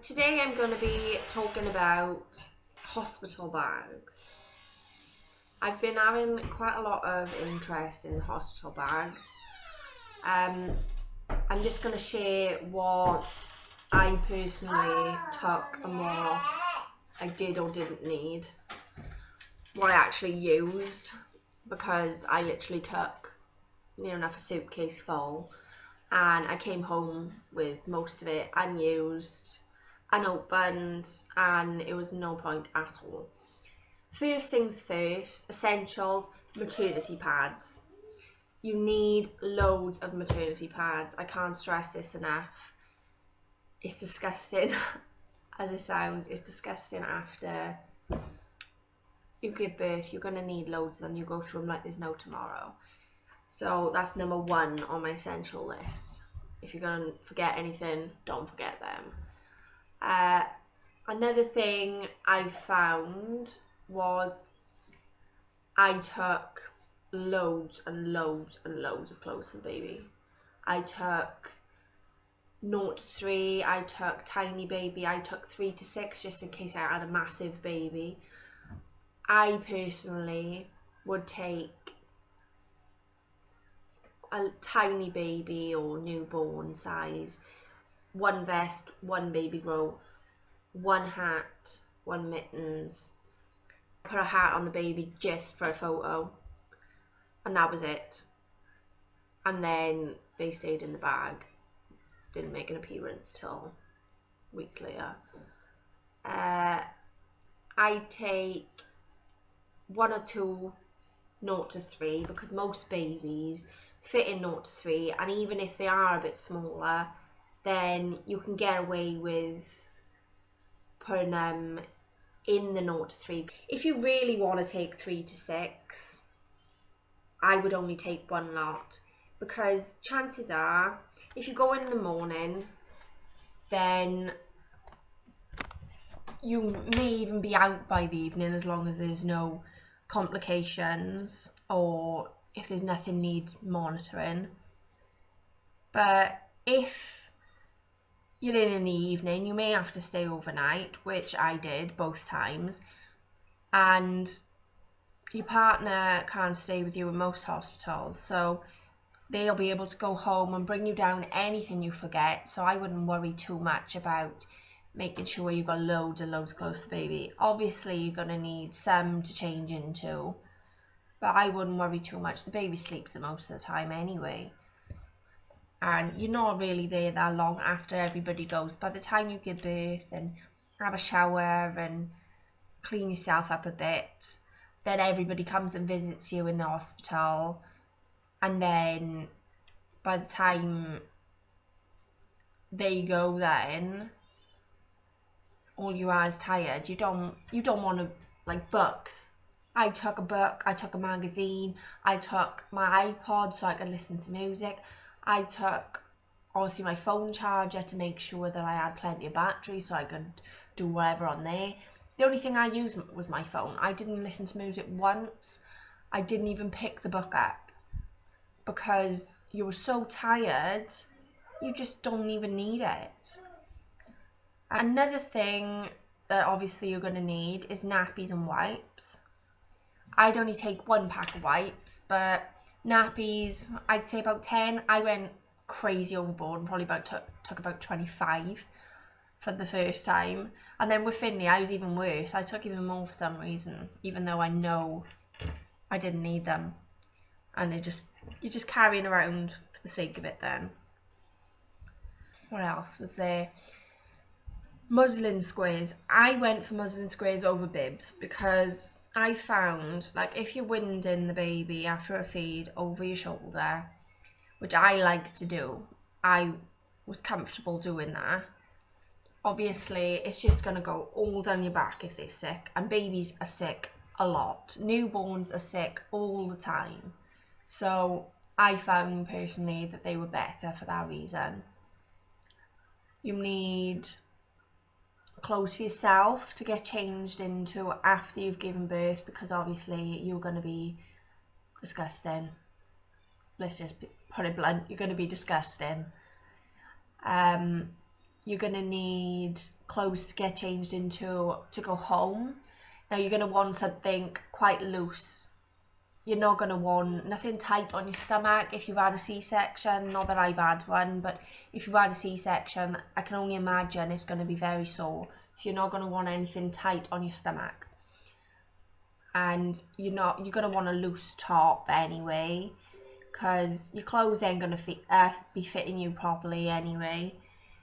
Today I'm going to be talking about hospital bags. I've been having quite a lot of interest in hospital bags. I'm just going to share what I personally took and what I did or didn't need. What I actually used, because I literally took near enough a suitcase full, and I came home with most of it unused, unopened, and it was no point at all. First things first, essentials, maternity pads. You need loads of maternity pads. I can't stress this enough. It's disgusting as it sounds. It's disgusting after you give birth. You're going to need loads of them. You go through them like there's no tomorrow. So that's number one on my essential list. If you're going to forget anything, don't forget them. Another thing I found was I took loads and loads and loads of clothes for the baby. I took 0 to 3, I took tiny baby, I took 3 to 6 just in case I had a massive baby. I personally would take a tiny baby or newborn size, 1 vest, 1 baby grow, 1 hat, 1 mittens. Put a hat on the baby just for a photo, and that was it. And then they stayed in the bag, didn't make an appearance till a week later. I take 1 or 2 0 to 3 because most babies fit in 0 to 3, and even if they are a bit smaller, then you can get away with putting them in the 0 to 3. If you really want to take 3 to 6, I would only take 1 lot, because chances are if you go in the morning, then you may even be out by the evening, as long as there's no complications or if there's nothing need monitoring. But if you're in the evening, you may have to stay overnight, which I did both times, and your partner can't stay with you in most hospitals, so they'll be able to go home and bring you down anything you forget. So I wouldn't worry too much about making sure you've got loads and loads of clothes for the baby. Obviously you're going to need some to change into, but I wouldn't worry too much. The baby sleeps the most of the time anyway, and you're not really there that long after everybody goes. By the time you give birth and have a shower and clean yourself up a bit, then everybody comes and visits you in the hospital, and then by the time they go, then all you are is tired. You don't want to, like, books. I took a book, I took a magazine, I took my iPod so I could listen to music, I took obviously my phone charger to make sure that I had plenty of battery so I could do whatever on there. The only thing I used was my phone. I didn't listen to music once. I didn't even pick the book up, because you were so tired, you just don't even need it. Another thing that obviously you're going to need is nappies and wipes. I'd only take 1 pack of wipes, but nappies, I'd say about 10. I went crazy overboard and probably took about 25 for the first time. And then with Finley, I was even worse. I took even more for some reason, even though I know I didn't need them. And you're just carrying around for the sake of it then. What else was there? Muslin squares. I went for muslin squares over bibs, because I found, like, if you're winding the baby after a feed over your shoulder, which I like to do, I was comfortable doing that. Obviously it's just going to go all down your back if they're sick, and babies are sick a lot. Newborns are sick all the time. So I found personally that they were better for that reason. You need clothes for yourself to get changed into after you've given birth, because obviously you're going to be disgusting. Let's just put it blunt, you're going to be disgusting. you're going to need clothes to get changed into to go home. Now you're going to want something quite loose. You're not going to want nothing tight on your stomach if you've had a C-section. Not that I've had one, but if you've had a C-section, I can only imagine it's going to be very sore. So you're not going to want anything tight on your stomach. And you're going to want a loose top anyway, because your clothes ain't going to be fitting you properly anyway.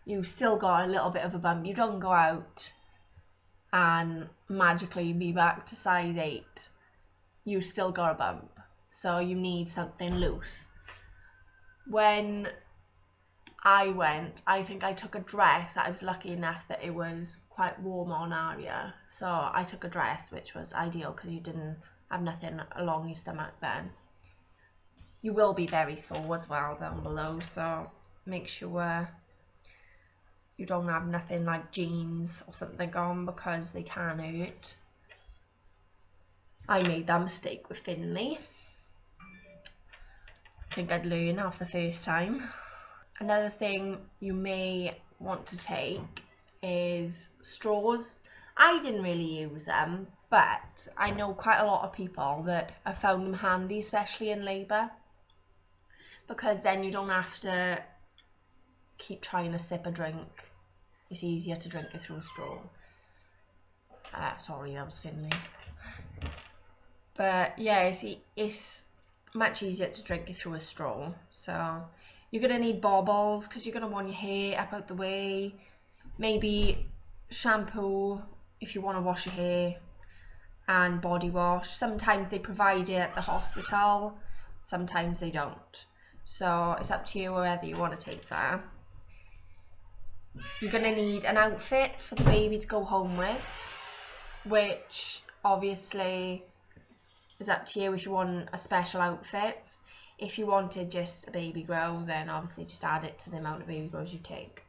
You've still got a little bit of a bump. You don't go out and magically be back to size 8. You still got a bump, so you need something loose. When I went, I think I took a dress. I was lucky enough that it was quite warm on area, so I took a dress, which was ideal because you didn't have nothing along your stomach then. You will be very sore as well down below, so make sure you don't have nothing like jeans or something on, because they can hurt. I made that mistake with Finley. I think I'd learn after the first time. Another thing you may want to take is straws. I didn't really use them, but I know quite a lot of people that have found them handy, especially in labour, because then you don't have to keep trying to sip a drink. It's easier to drink it through a straw. Sorry, that was Finley. But yeah, it's much easier to drink it through a straw. So you're going to need bobbles, because you're going to want your hair up out the way. Maybe shampoo if you want to wash your hair, and body wash. Sometimes they provide it at the hospital, sometimes they don't. So it's up to you whether you want to take that. You're going to need an outfit for the baby to go home with, which obviously is up to you if you want a special outfit. If you wanted just a baby grow, then obviously just add it to the amount of baby grows you take.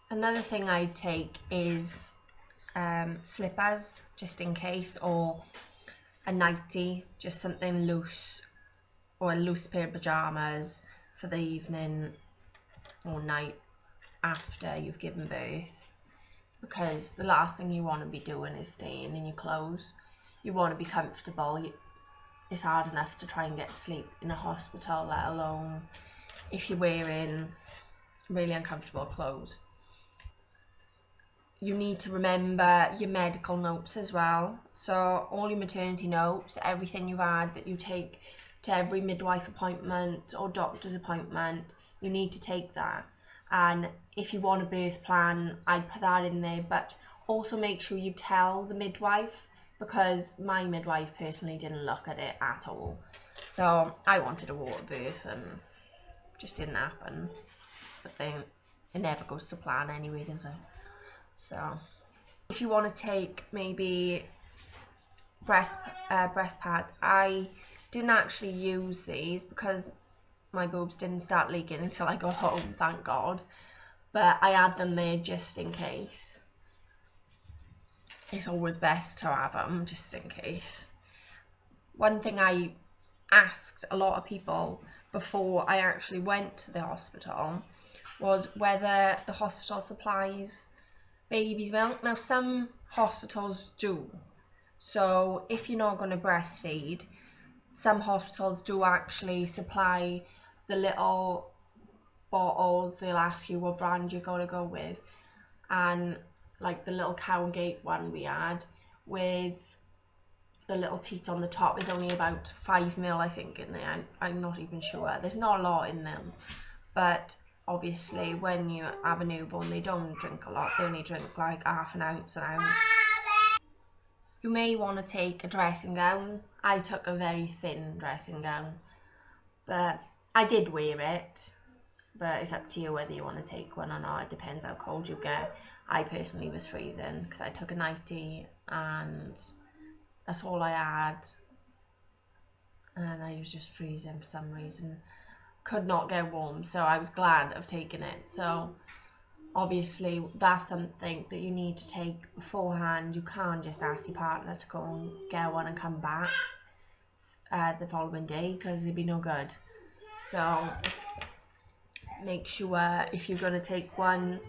Another thing I'd take is slippers, just in case, or a nightie, just something loose, or a loose pair of pyjamas for the evening or night after you've given birth, because the last thing you want to be doing is staying in your clothes. You want to be comfortable. It's hard enough to try and get sleep in a hospital, let alone if you're wearing really uncomfortable clothes. You need to remember your medical notes as well. So all your maternity notes, everything you've had that you take to every midwife appointment or doctor's appointment, you need to take that. And if you want a birth plan, I'd put that in there, but also make sure you tell the midwife, because my midwife personally didn't look at it at all. So I wanted a water birth and just didn't happen. But then it never goes to plan anyway, does it? So if you want to take maybe breast pads, I didn't actually use these because my boobs didn't start leaking until I got home, thank God. But I had them there just in case. It's always best to have them just in case. One thing I asked a lot of people before I actually went to the hospital was whether the hospital supplies baby's milk. Now some hospitals do, so if you're not going to breastfeed, some hospitals do actually supply the little bottles. They'll ask you what brand you're going to go with, and like the little Cowgate one we had with the little teat on the top is only about 5 ml, I think, in there. I'm not even sure. There's not a lot in them, but obviously when you have a newborn, they don't drink a lot. They only drink like half an ounce an ounce. You may want to take a dressing gown. I took a very thin dressing gown, but I did wear it. But it's up to you whether you want to take one or not. It depends how cold you get. I personally was freezing because I took a nightie and that's all I had, and I was just freezing for some reason. Could not get warm, so I was glad of taking it. So obviously that's something that you need to take beforehand. You can't just ask your partner to go and get one and come back the following day, because it'd be no good. So make sure if you're going to take one,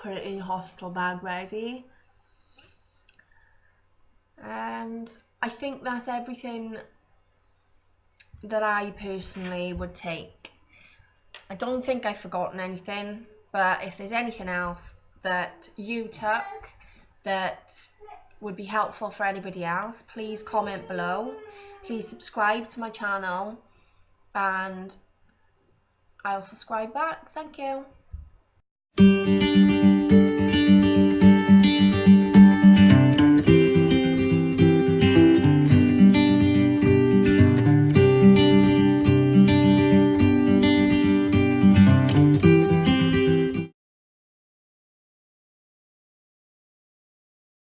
put it in your hospital bag ready. And I think that's everything that I personally would take. I don't think I've forgotten anything, but if there's anything else that you took that would be helpful for anybody else, please comment below. Please subscribe to my channel and I'll subscribe back. Thank you.